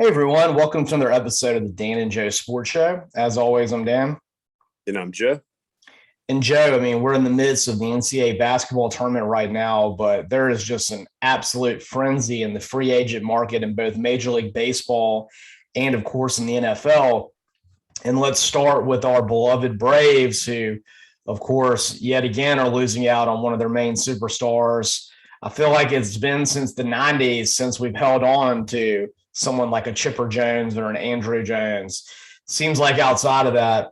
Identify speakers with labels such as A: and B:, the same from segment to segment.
A: Hey everyone, welcome to another episode of the Dan and Joe Sports Show. As always, I'm Dan.
B: And I'm Joe.
A: And Joe, we're in the midst of the NCAA basketball tournament right now, but there is just an absolute frenzy in the free agent market in both Major League Baseball and, of course, in the NFL. And let's start with our beloved Braves, who, of course, yet again are losing out on one of their main superstars. I feel like it's been since the 90s since we've held on to someone like a Chipper Jones or an Andrew Jones. Seems like outside of that,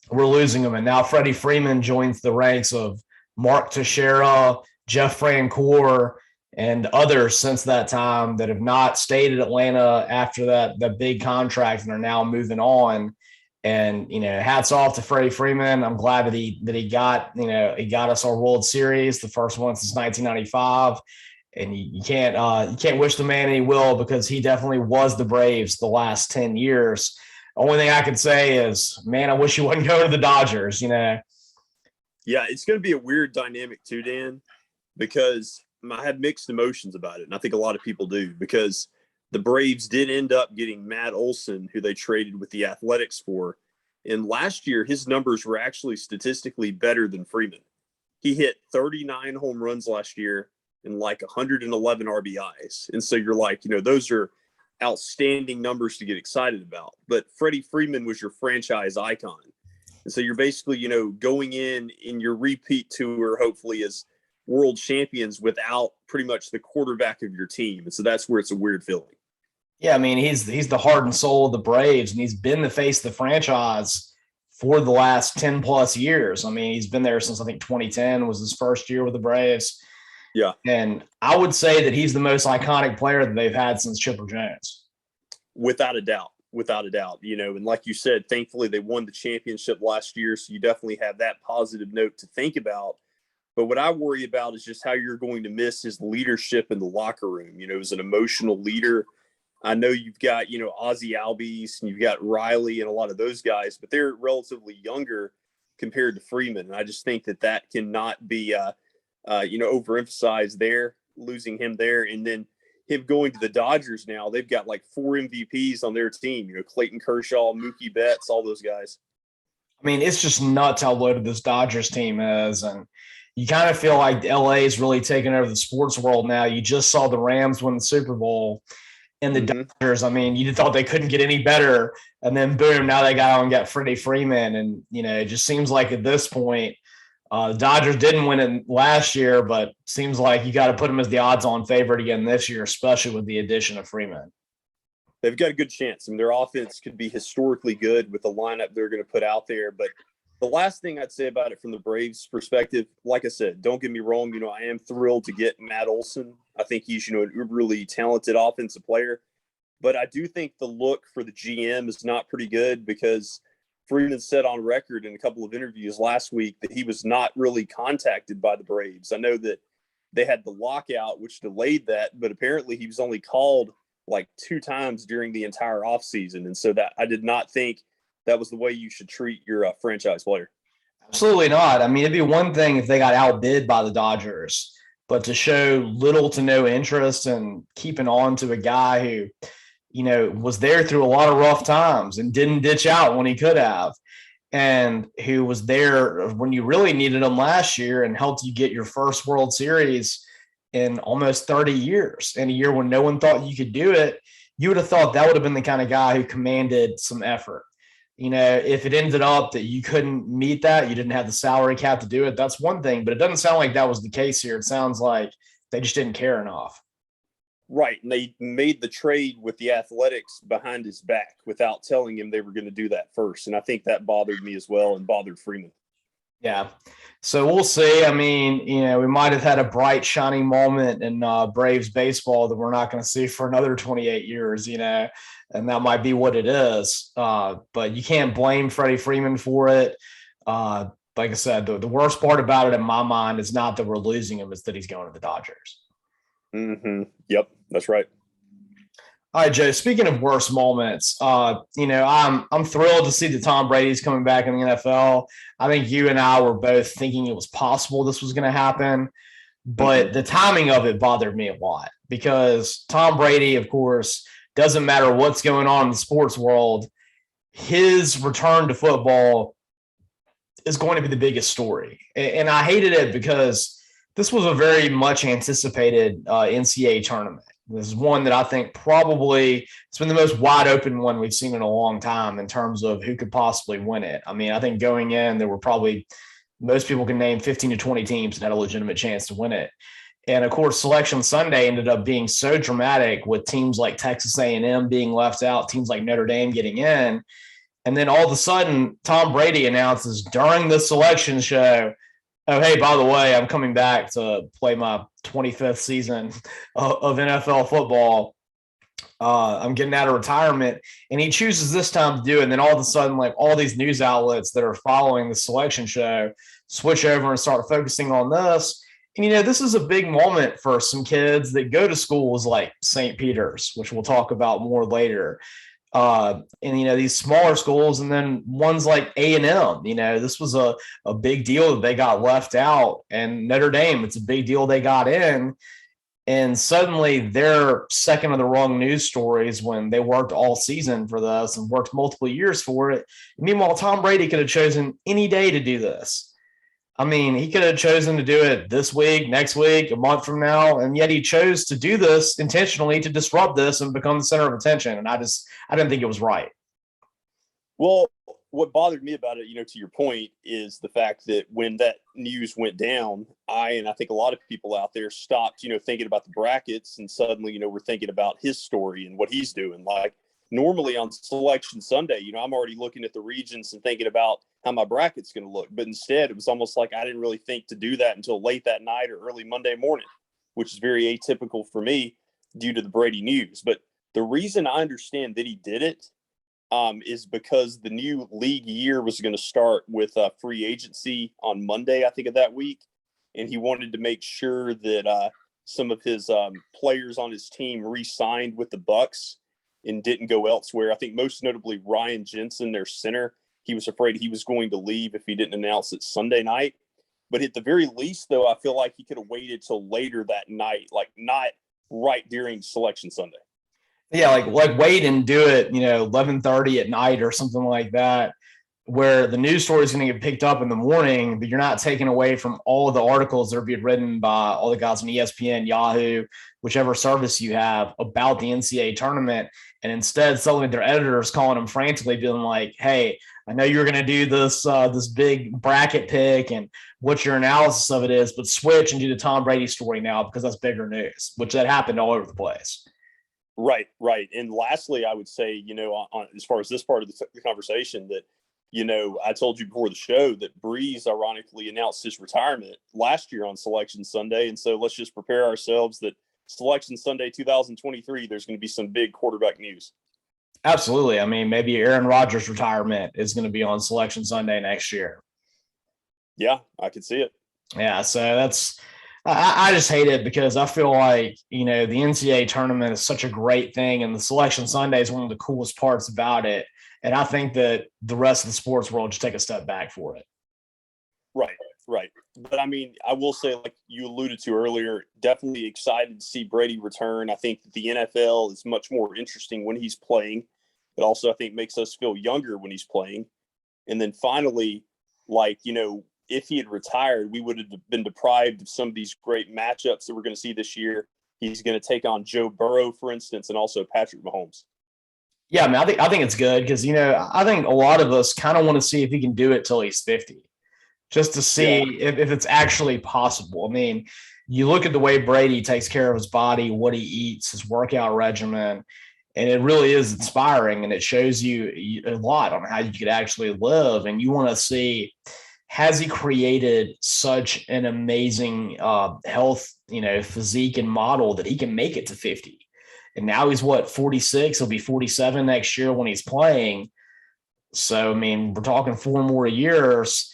A: we're losing them. And now Freddie Freeman joins the ranks of Mark Teixeira, Jeff Francoeur, and others since that time that have not stayed at Atlanta after that big contract and are now moving on. And, hats off to Freddie Freeman. I'm glad that he got us our World Series, the first one since 1995. And you can't wish the man any will, because he definitely was the Braves the last 10 years. Only thing I could say is, man, I wish he wouldn't go to the Dodgers,
B: Yeah, it's going to be a weird dynamic too, Dan, because I have mixed emotions about it. And I think a lot of people do, because the Braves did end up getting Matt Olson, who they traded with the Athletics for. And last year, his numbers were actually statistically better than Freeman. He hit 39 home runs last year and like 111 RBIs. And so you're like, those are outstanding numbers to get excited about. But Freddie Freeman was your franchise icon. And so you're basically, going in your repeat tour, hopefully as world champions, without pretty much the quarterback of your team. And so that's where it's a weird feeling.
A: Yeah, he's the heart and soul of the Braves, and he's been the face of the franchise for the last 10 plus years. He's been there since I think 2010 was his first year with the Braves.
B: Yeah.
A: And I would say that he's the most iconic player that they've had since Chipper Jones.
B: Without a doubt. And like you said, thankfully they won the championship last year. So you definitely have that positive note to think about. But what I worry about is just how you're going to miss his leadership in the locker room. As an emotional leader. I know you've got, Ozzie Albies and you've got Riley and a lot of those guys, but they're relatively younger compared to Freeman. And I just think that cannot be, overemphasized there, losing him there. And then him going to the Dodgers now, they've got like 4 MVPs on their team, Clayton Kershaw, Mookie Betts, all those guys.
A: It's just nuts how loaded this Dodgers team is. And you kind of feel like LA is really taking over the sports world now. You just saw the Rams win the Super Bowl. And the Dodgers, you thought they couldn't get any better. And then, boom, now they got out and got Freddie Freeman. And, it just seems like at this point, the Dodgers didn't win it last year, but seems like you got to put them as the odds-on favorite again this year, especially with the addition of Freeman.
B: They've got a good chance. Their offense could be historically good with the lineup they're going to put out there. But the last thing I'd say about it from the Braves' perspective, like I said, don't get me wrong, I am thrilled to get Matt Olson. I think he's, an uberly talented offensive player. But I do think the look for the GM is not pretty good, because Freeman said on record in a couple of interviews last week that he was not really contacted by the Braves. I know that they had the lockout, which delayed that, but apparently he was only called like 2 times during the entire offseason. And so that I did not think that was the way you should treat your franchise player.
A: Absolutely not. It'd be one thing if they got outbid by the Dodgers, but to show little to no interest in keeping on to a guy who, was there through a lot of rough times and didn't ditch out when he could have, and who was there when you really needed him last year and helped you get your first World Series in almost 30 years, in a year when no one thought you could do it. You would have thought that would have been the kind of guy who commanded some effort. If it ended up that you couldn't meet that, you didn't have the salary cap to do it, that's one thing. But it doesn't sound like that was the case here. It sounds like they just didn't care enough.
B: Right. And they made the trade with the Athletics behind his back without telling him they were going to do that first. And I think that bothered me as well, and bothered Freeman.
A: Yeah. So we'll see. We might have had a bright, shining moment in Braves baseball that we're not going to see for another 28 years, and that might be what it is. But you can't blame Freddie Freeman for it. Like I said, the worst part about it in my mind is not that we're losing him, it's that he's going to the Dodgers.
B: Mm-hmm. Yep, that's right.
A: All right, Joe, speaking of worst moments, I'm thrilled to see that Tom Brady's coming back in the NFL. I think you and I were both thinking it was possible this was going to happen, but the timing of it bothered me a lot, because Tom Brady, of course, doesn't matter what's going on in the sports world, his return to football is going to be the biggest story. And I hated it because this was a very much anticipated NCAA tournament. This is one that I think probably it's been the most wide open one we've seen in a long time in terms of who could possibly win it. I mean, I think going in, there were probably most people can name 15 to 20 teams that had a legitimate chance to win it. And of course, Selection Sunday ended up being so dramatic with teams like Texas A&M being left out, teams like Notre Dame getting in. And then all of a sudden, Tom Brady announces during the selection show, oh, hey, by the way, I'm coming back to play my 25th season of NFL football. I'm getting out of retirement. And he chooses this time to do it. And then all of a sudden, like all these news outlets that are following the selection show switch over and start focusing on this. And, this is a big moment for some kids that go to schools like St. Peter's, which we'll talk about more later. And these smaller schools, and then ones like A&M, this was a big deal that they got left out, and Notre Dame, it's a big deal they got in, and suddenly they're second of the wrong news stories when they worked all season for this and worked multiple years for it. Meanwhile, Tom Brady could have chosen any day to do this. I mean, he could have chosen to do it this week, next week, a month from now, and yet he chose to do this intentionally to disrupt this and become the center of attention. And I didn't think it was right.
B: Well, what bothered me about it, to your point, is the fact that when that news went down, I think a lot of people out there stopped, thinking about the brackets, and suddenly, we're thinking about his story and what he's doing. Like normally on Selection Sunday, I'm already looking at the regions and thinking about how my bracket's going to look. But instead, it was almost like I didn't really think to do that until late that night or early Monday morning, which is very atypical for me due to the Brady news. But the reason I understand that he did it is because the new league year was going to start with free agency on Monday, I think, of that week. And he wanted to make sure that some of his players on his team re-signed with the Bucks and didn't go elsewhere. I think most notably Ryan Jensen, their center. He was afraid he was going to leave if he didn't announce it Sunday night. But at the very least, though, I feel like he could have waited till later that night, like not right during Selection Sunday.
A: Yeah, like wait and do it, 11:30 at night or something like that, where the news story is going to get picked up in the morning, but you're not taking away from all of the articles that are being written by all the guys on ESPN, Yahoo, whichever service you have about the NCAA tournament. And instead, suddenly their editors calling them frantically, being like, hey, I know you're going to do this big bracket pick and what your analysis of it is, but switch and do the Tom Brady story now because that's bigger news, which that happened all over the place.
B: Right. And lastly, I would say, on as far as this part of the conversation, that, I told you before the show that Breeze ironically announced his retirement last year on Selection Sunday. And so let's just prepare ourselves that Selection Sunday 2023, there's going to be some big quarterback news.
A: Absolutely. I mean, maybe Aaron Rodgers' retirement is going to be on Selection Sunday next year.
B: Yeah, I could see it.
A: Yeah, so I just hate it because I feel like, the NCAA tournament is such a great thing, and the Selection Sunday is one of the coolest parts about it. And I think that the rest of the sports world should take a step back for it.
B: Right. But I mean, I will say, like you alluded to earlier, definitely excited to see Brady return. I think that the NFL is much more interesting when he's playing, but also I think makes us feel younger when he's playing. And then finally, if he had retired, we would have been deprived of some of these great matchups that we're going to see this year. He's going to take on Joe Burrow, for instance, and also Patrick Mahomes.
A: Yeah, I mean, I think it's good because, I think a lot of us kind of want to see if he can do it till he's 50. Just to see if it's actually possible. I mean, you look at the way Brady takes care of his body, what he eats, his workout regimen, and it really is inspiring, and it shows you a lot on how you could actually live. And you want to see, has he created such an amazing health, physique and model that he can make it to 50? And now he's 46? He'll be 47 next year when he's playing. So, I mean, we're talking 4 more years.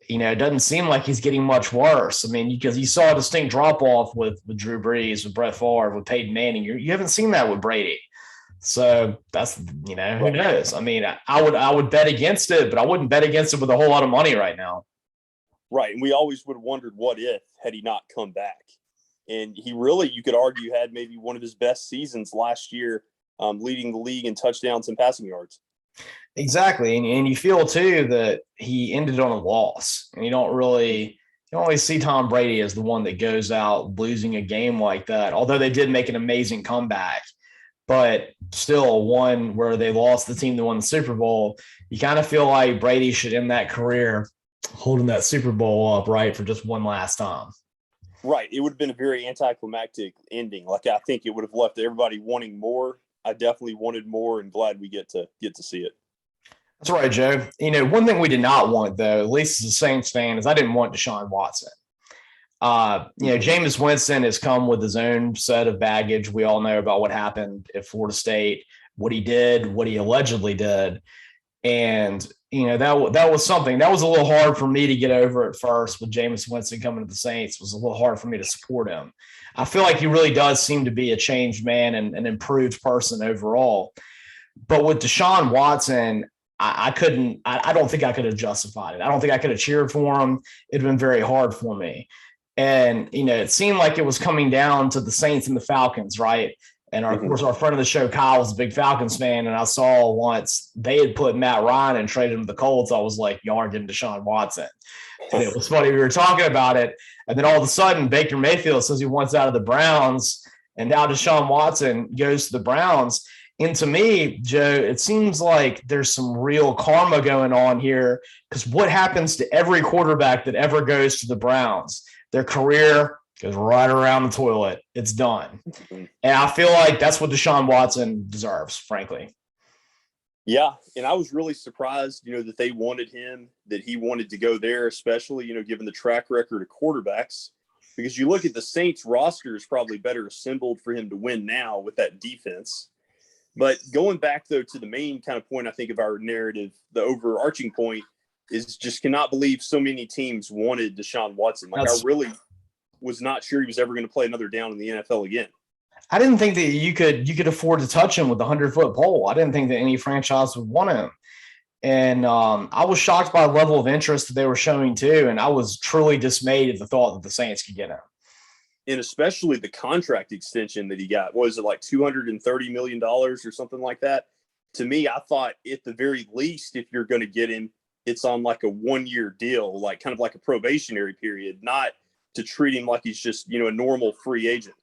A: It doesn't seem like he's getting much worse. I mean, because you saw a distinct drop-off with Drew Brees, with Brett Favre, with Peyton Manning. You haven't seen that with Brady. So that's, who knows? I mean, I would bet against it, but I wouldn't bet against it with a whole lot of money right now.
B: Right. And we always would have wondered what if had he not come back. And he really, you could argue, had maybe one of his best seasons last year leading the league in touchdowns and passing yards.
A: Exactly. And you feel too that he ended on a loss. And you don't always see Tom Brady as the one that goes out losing a game like that. Although they did make an amazing comeback, but still one where they lost the team that won the Super Bowl. You kind of feel like Brady should end that career holding that Super Bowl up, right, for just one last time.
B: Right. It would have been a very anticlimactic ending. Like, I think it would have left everybody wanting more. I definitely wanted more, and glad we get to see it.
A: That's right, Joe. One thing we did not want, though, at least as a Saints fan, is I didn't want DeShaun Watson. Jameis Winston has come with his own set of baggage. We all know about what happened at Florida State, what he did, what he allegedly did. And, that was something that was a little hard for me to get over at first with Jameis Winston coming to the Saints. It was a little hard for me to support him. I feel like he really does seem to be a changed man and an improved person overall. But with DeShaun Watson, I don't think I could have justified it. I don't think I could have cheered for him. It'd been very hard for me. And, it seemed like it was coming down to the Saints and the Falcons, right? And of course, our friend of the show, Kyle, was a big Falcons fan. And I saw once they had put Matt Ryan and traded him to the Colts. I was like, y'all are getting Deshaun Watson. And it was funny. We were talking about it. And then all of a sudden, Baker Mayfield says he wants out of the Browns. And now Deshaun Watson goes to the Browns. And to me, Joe, it seems like there's some real karma going on here, because what happens to every quarterback that ever goes to the Browns? Their career goes right around the toilet. It's done. And I feel like that's what Deshaun Watson deserves, frankly.
B: Yeah, and I was really surprised, that they wanted him, that he wanted to go there, especially, given the track record of quarterbacks. Because you look at the Saints roster is probably better assembled for him to win now with that defense. But going back, though, to the main kind of point, I think, of our narrative, the overarching point is just cannot believe so many teams wanted Deshaun Watson. I really was not sure he was ever going to play another down in the NFL again.
A: I didn't think that you could afford to touch him with a 100-foot pole. I didn't think that any franchise would want him. And I was shocked by the level of interest that they were showing, too. And I was truly dismayed at the thought that the Saints could get him.
B: And especially the contract extension that he got. What was it, like $230 million or something like that? To me, I thought at the very least, if you're going to get him, it's on like a 1-year deal, like kind of like a probationary period, not to treat him like he's just, a normal free agent.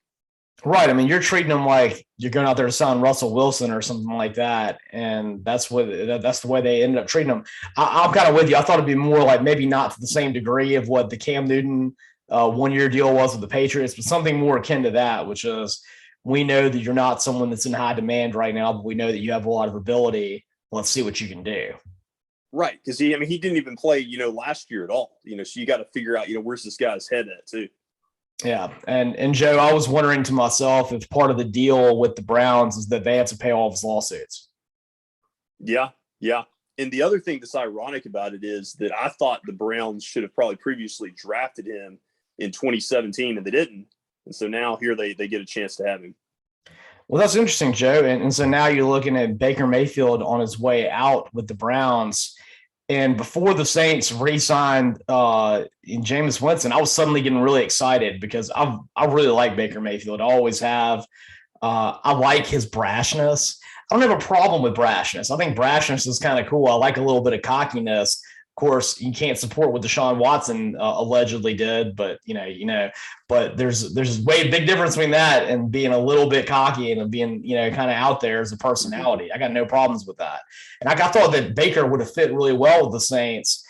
A: Right. I mean, you're treating him like you're going out there to sign Russell Wilson or something like that. And that's the way they ended up treating him. I'm kind of with you. I thought it'd be more like maybe not to the same degree of what the Cam Newton 1-year deal was with the Patriots, but something more akin to that, which is, we know that you're not someone that's in high demand right now, but we know that you have a lot of ability. Let's see what you can do.
B: Right. Because he didn't even play, last year at all. So you got to figure out, where's this guy's head at too.
A: Yeah. And Joe, I was wondering to myself if part of the deal with the Browns is that they have to pay all of his lawsuits.
B: Yeah. Yeah. And the other thing that's ironic about it is that I thought the Browns should have probably previously drafted him in 2017, and they didn't. And so now here they get a chance to have him.
A: Well, that's interesting, Joe. And so now you're looking at Baker Mayfield on his way out with the Browns. And before the Saints re-signed in Jameis Winston, I was suddenly getting really excited because I really like Baker Mayfield. I always have. I like his brashness. I don't have a problem with brashness. I think brashness is kind of cool. I like a little bit of cockiness. Of course, you can't support what Deshaun Watson allegedly did, but but there's a big difference between that and being a little bit cocky and being, kind of out there as a personality. I got no problems with that. And I thought that Baker would have fit really well with the Saints.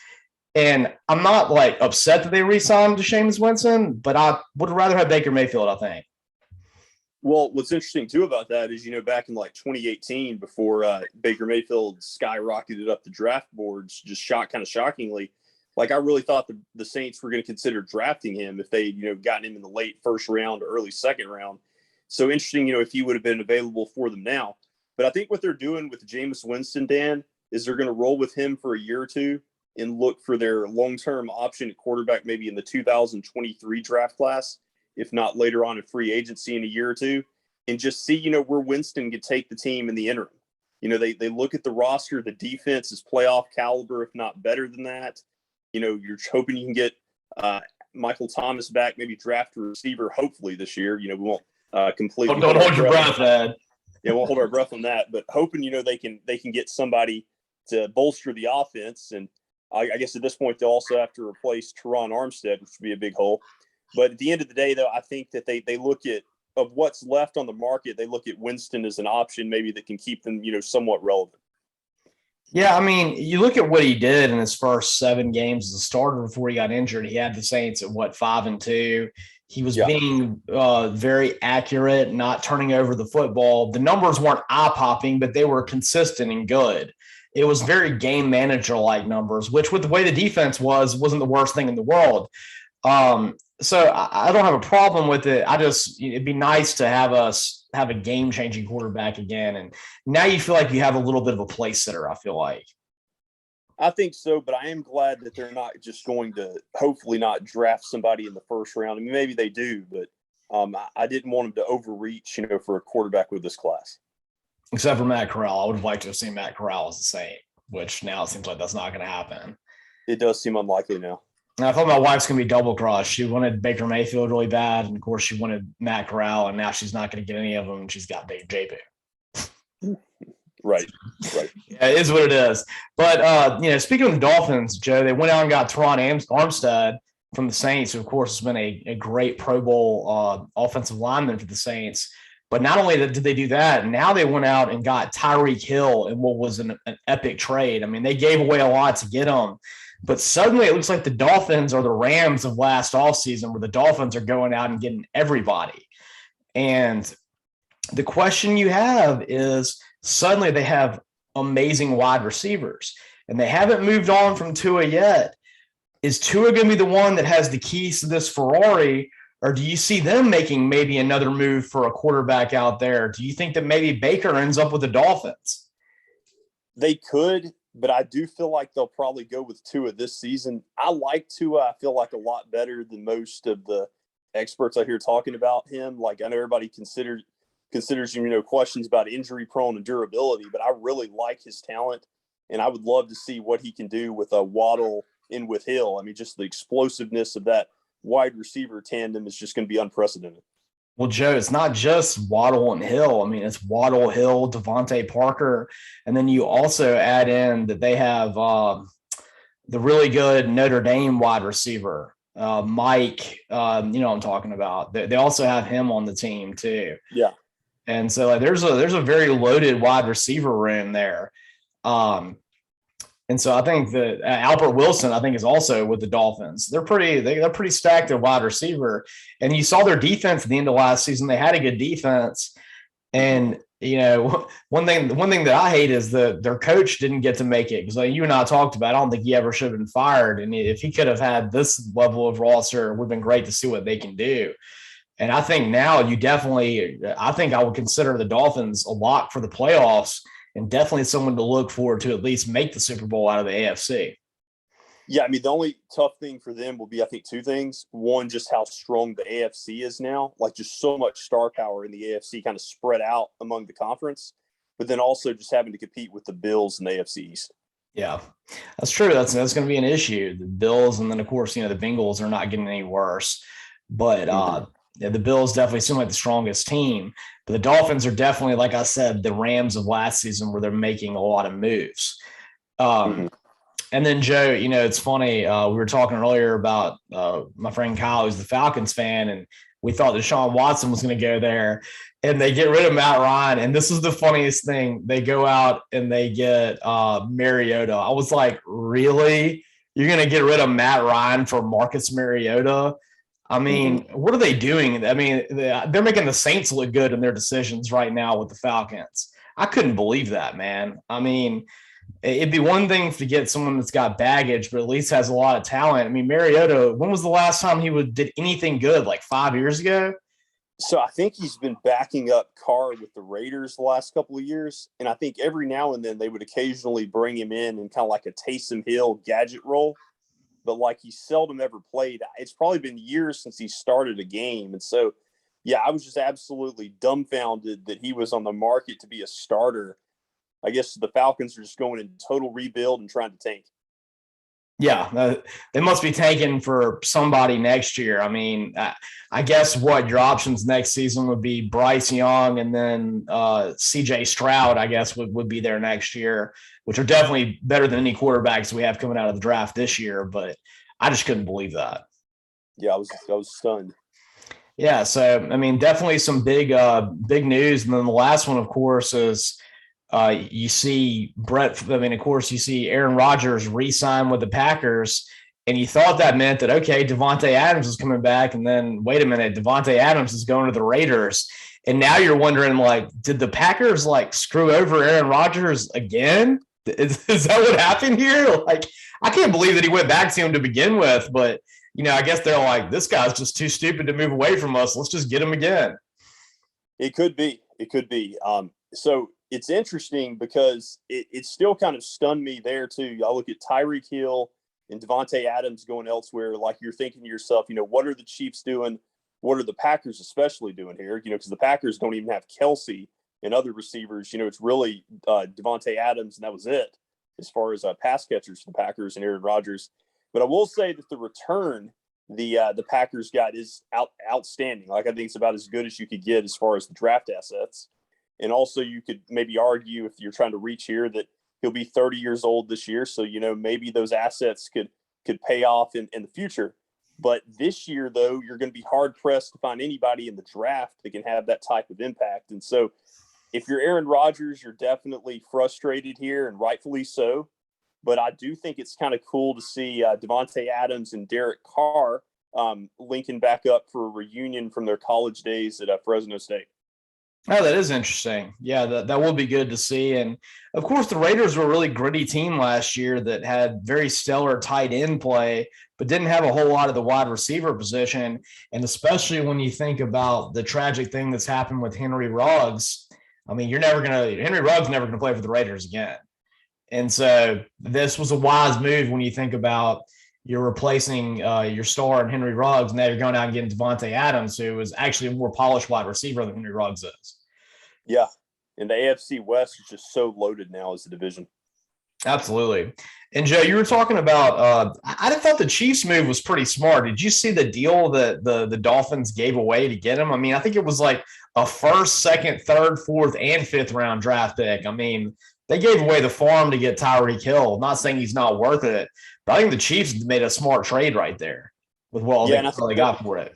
A: And I'm not like upset that they re-signed Jameis Winston, but I would rather have Baker Mayfield, I think.
B: Well, what's interesting too about that is, back in like 2018, before Baker Mayfield skyrocketed up the draft boards, just shockingly, like I really thought the Saints were going to consider drafting him if they, gotten him in the late first round or early second round. So interesting, if he would have been available for them now. But I think what they're doing with Jameis Winston, Dan, is they're going to roll with him for a year or two and look for their long-term option at quarterback, maybe in the 2023 draft class, if not later on in free agency in a year or two, and just see, where Winston could take the team in the interim. They look at the roster, the defense is playoff caliber, if not better than that. You're hoping you can get Michael Thomas back, maybe draft a receiver, hopefully this year. We won't completely.
A: Don't hold your breath, man.
B: Yeah, we'll hold our breath on that, but hoping, they can get somebody to bolster the offense. And I guess at this point, they'll also have to replace Teron Armstead, which would be a big hole. But at the end of the day, though, I think that they look at, of what's left on the market, they look at Winston as an option maybe that can keep them, somewhat relevant.
A: Yeah, I mean, you look at what he did in his first 7 games as a starter before he got injured. He had the Saints at 5-2. He was being very accurate, not turning over the football. The numbers weren't eye-popping, but they were consistent and good. It was very game manager-like numbers, which with the way the defense wasn't the worst thing in the world. So I don't have a problem with it. It'd be nice to have us have a game-changing quarterback again. And now you feel like you have a little bit of a place sitter, I feel like.
B: I think so, but I am glad that they're not just going to hopefully not draft somebody in the first round. I mean, maybe they do, but I didn't want them to overreach, for a quarterback with this class.
A: Except for Matt Corral. I would have liked to have seen Matt Corral as the Saint, which now it seems like that's not going to happen.
B: It does seem unlikely now.
A: And I thought my wife's going to be double crossed. She wanted Baker Mayfield really bad, and of course she wanted Matt Corral, and now she's not going to get any of them, and she's got JB.
B: Right.
A: Yeah, it is what it is. But, speaking of the Dolphins, Joe, they went out and got Teron Armstead from the Saints, who, of course, has been a great Pro Bowl offensive lineman for the Saints. But not only did they do that, now they went out and got Tyreek Hill in what was an epic trade. I mean, they gave away a lot to get him. But suddenly it looks like the Dolphins are the Rams of last offseason, where the Dolphins are going out and getting everybody. And the question you have is, suddenly they have amazing wide receivers, and they haven't moved on from Tua yet. Is Tua going to be the one that has the keys to this Ferrari, or do you see them making maybe another move for a quarterback out there? Do you think that maybe Baker ends up with the Dolphins?
B: They could, but I do feel like they'll probably go with Tua this season. I like Tua. I feel like a lot better than most of the experts I hear talking about him. Like, I know everybody considers him, questions about injury prone and durability, but I really like his talent, and I would love to see what he can do with a Waddle in with Hill. I mean, just the explosiveness of that wide receiver tandem is just going to be unprecedented.
A: Well, Joe, it's not just Waddle and Hill. I mean, it's Waddle, Hill, Devontae Parker, and then you also add in that they have the really good Notre Dame wide receiver, Mike. What I'm talking about. They also have him on the team too.
B: Yeah.
A: And so there's a very loaded wide receiver room there. And so I think that Albert Wilson, I think, is also with the Dolphins. They're pretty stacked at wide receiver. And you saw their defense at the end of last season. They had a good defense. And, one thing that I hate is that their coach didn't get to make it. Because like you and I talked about, I don't think he ever should have been fired. And if he could have had this level of roster, it would have been great to see what they can do. And I think now I think I would consider the Dolphins a lock for the playoffs, and definitely someone to look forward to at least make the Super Bowl out of the AFC.
B: Yeah, I mean, the only tough thing for them will be, I think, 2 things. One, just how strong the AFC is now, like just so much star power in the AFC kind of spread out among the conference, but then also just having to compete with the Bills in the AFC East.
A: Yeah, that's true. That's going to be an issue. The Bills, and then, of course, the Bengals are not getting any worse. But the Bills definitely seem like the strongest team. But the Dolphins are definitely, like I said, the Rams of last season, where they're making a lot of moves. And then, Joe, it's funny. We were talking earlier about my friend Kyle, who's the Falcons fan, and we thought DeShaun Watson was going to go there, and they get rid of Matt Ryan. And this is the funniest thing. They go out and they get Mariota. I was like, really? You're going to get rid of Matt Ryan for Marcus Mariota? I mean, what are they doing? I mean, they're making the Saints look good in their decisions right now with the Falcons. I couldn't believe that, man. I mean, it'd be one thing to get someone that's got baggage, but at least has a lot of talent. I mean, Mariota, when was the last time he did anything good? Like 5 years ago?
B: So I think he's been backing up Carr with the Raiders the last couple of years. And I think every now and then they would occasionally bring him in kind of like a Taysom Hill gadget role. But like he seldom ever played. It's probably been years since he started a game. And so, yeah, I was just absolutely dumbfounded that he was on the market to be a starter. I guess the Falcons are just going in total rebuild and trying to tank.
A: Yeah, they must be tanking for somebody next year. I mean, I guess what your options next season would be Bryce Young and then CJ Stroud, I guess, would be there next year, which are definitely better than any quarterbacks we have coming out of the draft this year. But I just couldn't believe that.
B: Yeah, I was stunned.
A: Yeah, so I mean, definitely some big news. And then the last one, of course, is you see Brett. I mean, of course, you see Aaron Rodgers re-sign with the Packers, and you thought that meant that okay, Devontae Adams is coming back, and then wait a minute, Devontae Adams is going to the Raiders, and now you're wondering like, did the Packers like screw over Aaron Rodgers again? Is that what happened here? Like, I can't believe that he went back to him to begin with, but I guess they're like, this guy's just too stupid to move away from us. Let's just get him again.
B: It could be. It could be. So it's interesting because it still kind of stunned me there too. I look at Tyreek Hill and Devontae Adams going elsewhere. Like you're thinking to yourself, what are the Chiefs doing? What are the Packers especially doing here? Because the Packers don't even have Kelsey and other receivers. It's really Devontae Adams, and that was it as far as pass catchers for the Packers and Aaron Rodgers. But I will say that the return the Packers got is outstanding. Like I think it's about as good as you could get as far as the draft assets. And also you could maybe argue if you're trying to reach here that he'll be 30 years old this year. So, maybe those assets could pay off in the future. But this year, though, you're going to be hard pressed to find anybody in the draft that can have that type of impact. And so if you're Aaron Rodgers, you're definitely frustrated here, and rightfully so. But I do think it's kind of cool to see Devontae Adams and Derek Carr linking back up for a reunion from their college days at Fresno State.
A: Oh, that is interesting. Yeah, that will be good to see. And of course, the Raiders were a really gritty team last year that had very stellar tight end play, but didn't have a whole lot of the wide receiver position. And especially when you think about the tragic thing that's happened with Henry Ruggs, I mean, Henry Ruggs never gonna play for the Raiders again. And so this was a wise move when you think about you're replacing your star in Henry Ruggs. Now you're going out and getting Devontae Adams, who is actually a more polished wide receiver than Henry Ruggs is.
B: Yeah. And the AFC West is just so loaded now as a division.
A: Absolutely. And Joe, you were talking about I thought the Chiefs move was pretty smart. Did you see the deal that the Dolphins gave away to get him? I mean, I think it was like a first, second, third, fourth, and fifth round draft pick. I mean, they gave away the farm to get Tyreek Hill. Not saying he's not worth it, but I think the Chiefs made a smart trade right there with what they got for it.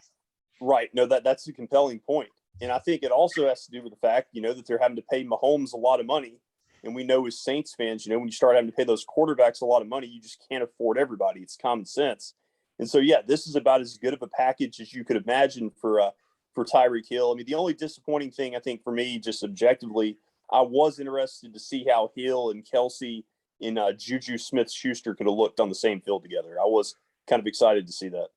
B: Right. No, that's a compelling point. And I think it also has to do with the fact, that they're having to pay Mahomes a lot of money. And we know as Saints fans, when you start having to pay those quarterbacks a lot of money, you just can't afford everybody. It's common sense. And so, yeah, this is about as good of a package as you could imagine for Tyreek Hill. I mean, the only disappointing thing I think for me, just objectively, I was interested to see how Hill and Kelsey and Juju Smith-Schuster could have looked on the same field together. I was kind of excited to see that.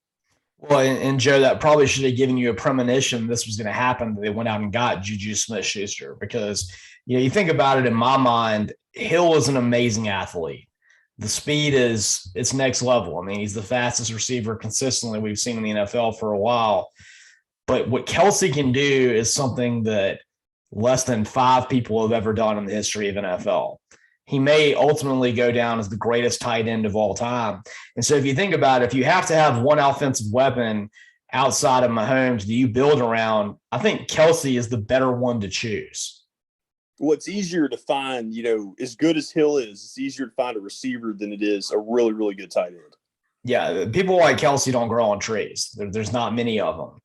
A: Well, and Joe, that probably should have given you a premonition this was going to happen. They went out and got Juju Smith-Schuster because, you think about it in my mind, Hill is an amazing athlete. The speed it's next level. I mean, he's the fastest receiver consistently we've seen in the NFL for a while. But what Kelsey can do is something that less than 5 people have ever done in the history of NFL. He may ultimately go down as the greatest tight end of all time. And so if you think about it, if you have to have one offensive weapon outside of Mahomes that you build around, I think Kelsey is the better one to choose.
B: Well, it's easier to find, as good as Hill is, it's easier to find a receiver than it is a really, really good tight end.
A: Yeah, people like Kelsey don't grow on trees. There's not many of them.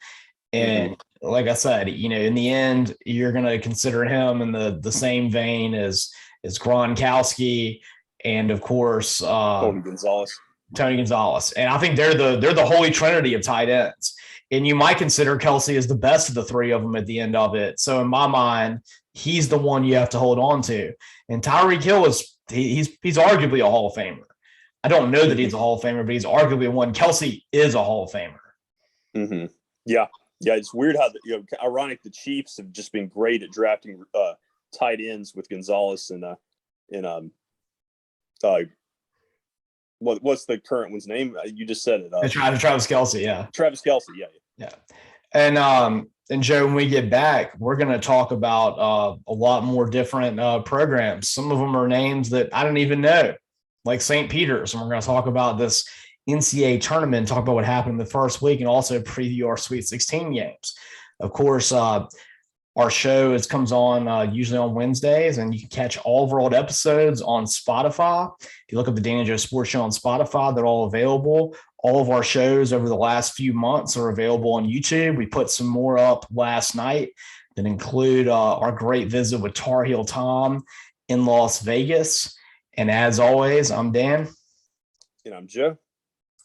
A: And like I said, in the end, you're going to consider him in the same vein as Gronkowski and, of course,
B: Tony Gonzalez.
A: And I think they're the holy trinity of tight ends. And you might consider Kelsey as the best of the 3 of them at the end of it. So in my mind, he's the one you have to hold on to. And Tyreek Hill he's arguably a Hall of Famer. I don't know that he's a Hall of Famer, but he's arguably one. Kelsey is a Hall of Famer.
B: Mm-hmm. Yeah. Yeah, it's weird how ironic the Chiefs have just been great at drafting tight ends with Gonzalez and what's the current one's name? You just said it.
A: Travis Kelce, yeah.
B: Travis Kelce, yeah.
A: And Joe, when we get back, we're going to talk about a lot more different programs. Some of them are names that I don't even know. like St. Peter's. And we're going to talk about this NCAA tournament, talk about what happened in the first week, and also preview our Sweet 16 games. Of course, our show comes on usually on Wednesdays, and you can catch all of our old episodes on Spotify. If you look up the Dan and Joe Sports Show on Spotify, they're all available. All of our shows over the last few months are available on YouTube. We put some more up last night that include our great visit with Tar Heel Tom in Las Vegas. And as always, I'm Dan.
B: And I'm Joe.